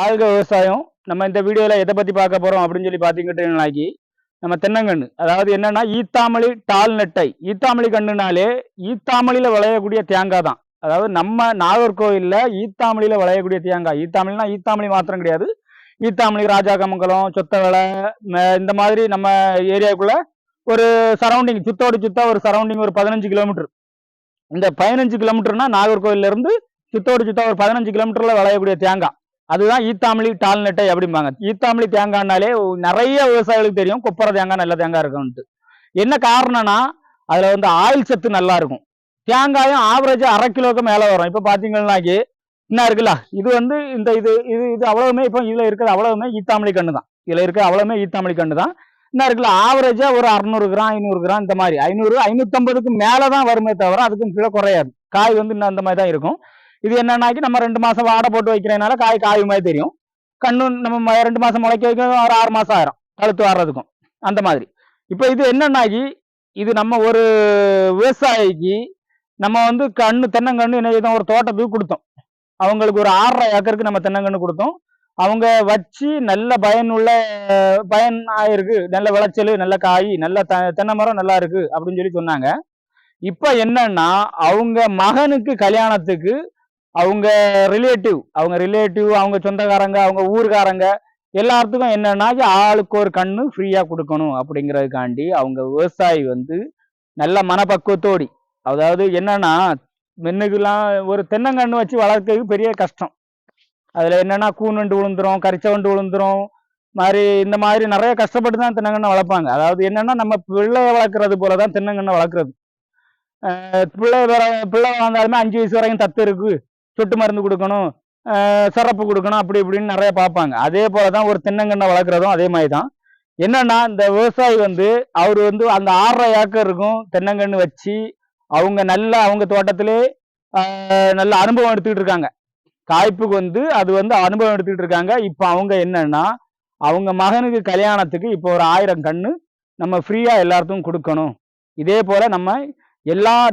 வாழ்க விவசாயம். நம்ம இந்த வீடியோல எதை பத்தி பார்க்க போறோம் அப்படின்னு சொல்லி பாத்தீங்கன்னாக்கி, நம்ம தென்னங்கன்று, அதாவது என்னன்னா ஈத்தாமலி டால் நெட்டை. ஈத்தாமலி கண்ணுனாலே ஈத்தாமலியில விளையக்கூடிய தேங்காய் தான். அதாவது நம்ம நாகர்கோவில்ல ஈத்தாமலியில விளையக்கூடிய தேங்காய். ஈத்தாமலினா ஈத்தாமலி மாத்திரம் கிடையாது. ஈத்தாமலி, ராஜாக்கமங்கலம், சொத்தவளை, இந்த மாதிரி நம்ம ஏரியாவுக்குள்ள ஒரு சரௌண்டிங் சுத்தோடு சுத்தா ஒரு சரௌண்டிங் ஒரு 15 கிலோமீட்டர். இந்த 15 கிலோமீட்டர்னா நாகர்கோவில்ல இருந்து சுத்தோடு சுத்தா ஒரு 15 கிலோமீட்டர்ல விளையக்கூடிய தேங்காய். அதுதான் ஈத்தாமலி டால் நெட்டை அப்படிம்பாங்க. ஈத்தாமலி தேங்காய்னாலே நிறைய விவசாயிகளுக்கு தெரியும் கொப்பரை தேங்காய் நல்ல தேங்காய் இருக்கும்ட்டு. என்ன காரணம்னா அதுல வந்து ஆயில் சத்து நல்லா இருக்கும். தேங்காயும் ஆவரேஜா 1/2 கிலோக்கு மேல வரும். இப்ப பாத்தீங்கன்னாக்கி என்ன இருக்குல்ல, இது வந்து இந்த இது இது இது அவ்வளவுமே இப்போ இதுல இருக்கிறது அவ்வளவுமே ஈத்தாமலி கண்ணு தான். இதுல இருக்கிற அவ்வளவுமே ஈத்தாமலி கண்ணு தான். என்ன இருக்குல்ல, ஆவரேஜா ஒரு 600 கிராம் 500 கிராம் இந்த மாதிரி 500 550க்கு மேலதான் வருமே தவிர அதுக்கும் கீழே குறையாது. காய் வந்து இன்னும் அந்த மாதிரி தான் இருக்கும். இது என்னன்னாக்கி நம்ம 2 மாசம் வாடை போட்டு வைக்கிறதுனால காய் மாதிரி தெரியும். கண்ணு நம்ம 2 மாசம் முளைக்க வைக்க ஒரு 6 மாசம் ஆயிரும் கழுத்து வர்றதுக்கும் அந்த மாதிரி. இப்போ இது என்னன்னாக்கி இது நம்ம ஒரு விவசாயிக்கு நம்ம வந்து தென்னங்கன்று என்ன செய்தோம், ஒரு தோட்டத்துக்கு கொடுத்தோம். அவங்களுக்கு ஒரு 6.5 ஏக்கருக்கு நம்ம தென்னங்கன்று கொடுத்தோம். அவங்க வச்சு நல்ல பயன் ஆயிருக்கு, நல்ல விளைச்சல், நல்ல காய், நல்ல தென்னை மரம் நல்லா இருக்கு அப்படின்னு சொல்லி சொன்னாங்க. இப்ப என்னன்னா அவங்க மகனுக்கு கல்யாணத்துக்கு அவங்க ரிலேட்டிவ் அவங்க சொந்தக்காரங்க, அவங்க ஊர்காரங்க எல்லாத்துக்கும் என்னன்னா ஆளுக்கு ஒரு கண்ணு ஃப்ரீயா கொடுக்கணும் அப்படிங்கிறதுக்காண்டி அவங்க விவசாயி வந்து நல்ல மனப்பக்குவத்தோடி, அதாவது என்னன்னா மென்னுக்கெல்லாம் ஒரு தென்னங்கன்று வச்சு வளர்க்கறதுக்கு பெரிய கஷ்டம். அதுல என்னன்னா கூனண்டு விழுந்துரும், கரிச்சவண்டு விழுந்துரும், இந்த மாதிரி நிறைய கஷ்டப்பட்டு தான் தென்னங்கண்ணை வளர்ப்பாங்க. அதாவது என்னன்னா நம்ம பிள்ளைய வளர்க்கறது போலதான் தென்னங்கண்ணை வளர்க்கறது. பிள்ளை வளர்ந்தாலுமே 5 வயசு வரைக்கும் தத்து இருக்கு, சொட்டு மருந்து கொடுக்கணும், சிறப்பு கொடுக்கணும், அப்படி இப்படின்னு நிறைய பார்ப்பாங்க. அதே போலதான் ஒரு தென்னங்கண்ணை வளர்க்குறதும் அதே மாதிரி தான். என்னன்னா இந்த விவசாயி வந்து அவர் வந்து அந்த 6.5 ஏக்கர் இருக்கும் தென்னங்கன்று வச்சு அவங்க தோட்டத்திலே நல்ல அனுபவம் எடுத்துக்கிட்டு இருக்காங்க. காய்ப்புக்கு வந்து அது வந்து அனுபவம் எடுத்துக்கிட்டு இருக்காங்க. இப்போ அவங்க என்னன்னா அவங்க மகனுக்கு கல்யாணத்துக்கு இப்போ ஒரு 1000 கண்ணு நம்ம ஃப்ரீயா எல்லாத்துக்கும் கொடுக்கணும். இதே போல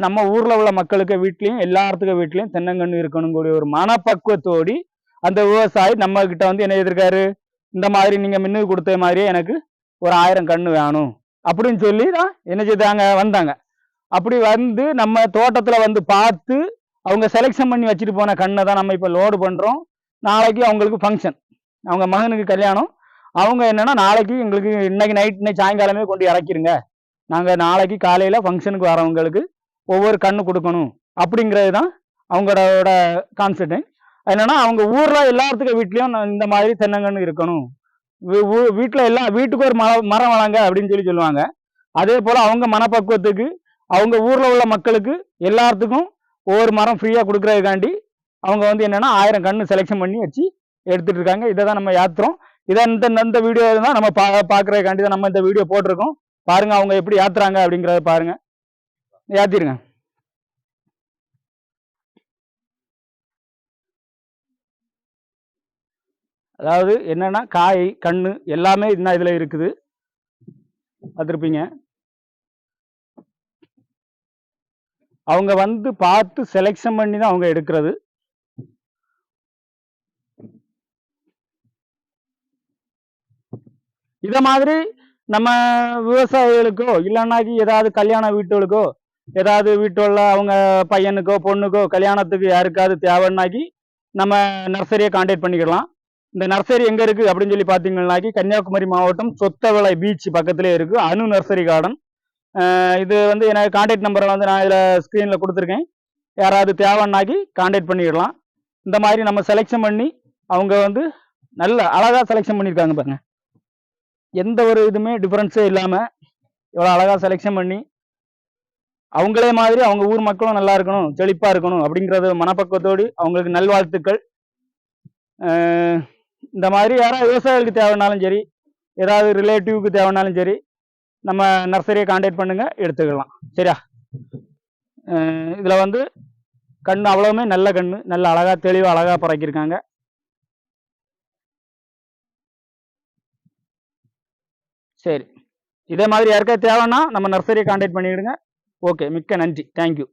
நம்ம ஊர்ல உள்ள மக்களுக்கு வீட்லயும் எல்லாத்துக்கும் வீட்லயும் தென்னங்கன்று இருக்கணுங்கிற ஒரு மனப்பக்குவத்தோடி அந்த விவசாயி நம்ம கிட்ட வந்து என்ன செய்திருக்காரு, இந்த மாதிரி நீங்க மின்னு கொடுத்த மாதிரியே எனக்கு ஒரு 1000 கண்ணு வேணும் அப்படின்னு சொல்லி தான் என்ன செய்தாங்க, வந்தாங்க. அப்படி வந்து நம்ம தோட்டத்துல வந்து பார்த்து அவங்க செலெக்ஷன் பண்ணி வச்சுட்டு போன கண்ணை தான் நம்ம இப்ப லோடு பண்றோம். நாளைக்கு அவங்களுக்கு ஃபங்க்ஷன், அவங்க மகனுக்கு கல்யாணம். அவங்க என்னன்னா நாளைக்கு எங்களுக்கு இன்னைக்கு சாயங்காலமே கொண்டு இறக்கிருங்க, நாங்க நாளைக்கு காலையில ஃபங்க்ஷனுக்கு வரவங்களுக்கு ஒவ்வொரு கண்ணு கொடுக்கணும் அப்படிங்கிறது தான் அவங்களோட கான்செப்ட். என்னன்னா அவங்க ஊர்ல எல்லாத்துக்கும் வீட்லயும் இந்த மாதிரி தென்னங்கன்று இருக்கணும், வீட்டுக்கு ஒரு மரம் வளங்க அப்படின்னு சொல்லுவாங்க. அதே போல அவங்க மனப்பக்குவத்துக்கு அவங்க ஊர்ல உள்ள மக்களுக்கு எல்லாத்துக்கும் ஒவ்வொரு மரம் ஃப்ரீயா கொடுக்கறதுக்காண்டி அவங்க வந்து என்னன்னா 1000 கண்ணு செலெக்ஷன் பண்ணி வச்சு எடுத்துட்டு இருக்காங்க. இதை தான் நம்ம யாத்துறோம். இதை இந்த வீடியோ தான் நம்ம பாக்குறதுக்காண்டி தான் நம்ம இந்த வீடியோ போட்டிருக்கோம். பாருங்க அவங்க எப்படி யாத்துறாங்க அப்படிங்கறத பாருங்க, யாத்திருங்க. அதாவது என்னன்னா காய் கண்ணு எல்லாமே இன்னும் இதுல இருக்குது, பார்த்துருப்பீங்க. அவங்க வந்து பார்த்து செலெக்ஷன் பண்ணி தான் அவங்க எடுக்கிறது. இத மாதிரி நம்ம விவசாயிகளுக்கோ இல்லைன்னாக்கி ஏதாவது கல்யாண வீட்டுகளுக்கோ ஏதாவது வீட்டுல அவங்க பையனுக்கோ பொண்ணுக்கோ கல்யாணத்துக்கு யாருக்காவது தேவைன்னாக்கி நம்ம நர்சரியை கான்டாக்ட் பண்ணிக்கலாம். இந்த நர்சரி எங்க இருக்கு அப்படின்னு சொல்லி பாத்தீங்கன்னாக்கி கன்னியாகுமரி மாவட்டம் சொத்தவளை பீச் பக்கத்திலே இருக்கு அனு நர்சரி கார்டன். இது வந்து எனக்கு கான்டாக்ட் நம்பரை வந்து நான் இதில் ஸ்க்ரீனில் கொடுத்துருக்கேன். யாராவது தேவைன்னாக்கி கான்டாக்ட் பண்ணிடலாம். இந்த மாதிரி நம்ம செலெக்ஷன் பண்ணி அவங்க வந்து நல்ல அழகாக செலெக்ஷன் பண்ணியிருக்காங்க பாருங்க. எந்த ஒரு இதுவுமே டிஃப்ரென்ஸே இல்லாமல் எவ்வளோ அழகாக செலெக்ஷன் பண்ணி அவங்களே மாதிரி அவங்க ஊர் மக்களும் நல்லா இருக்கணும், செழிப்பாக இருக்கணும் அப்படிங்கிறது மனப்பக்குவத்தோடு அவங்களுக்கு நல்வாழ்த்துக்கள். இந்த மாதிரி யாராவது விவசாயிகளுக்கு தேவைனாலும் சரி, ஏதாவது ரிலேட்டிவ்க்கு தேவைனாலும் சரி, நம்ம நர்சரியை கான்டாக்ட் பண்ணுங்க, எடுத்துக்கலாம். சரியா? இதுல வந்து கண்ணு அவ்வளவுமே நல்ல கண்ணு, நல்ல அழகா தெளிவா அழகா பறக்கிருக்காங்க. சரி, இதே மாதிரி யாருக்காவது தேவைன்னா நம்ம நர்சரியை கான்டாக்ட் பண்ணிடுங்க. ஓகே, மிக்க நன்றி, தேங்க்யூ.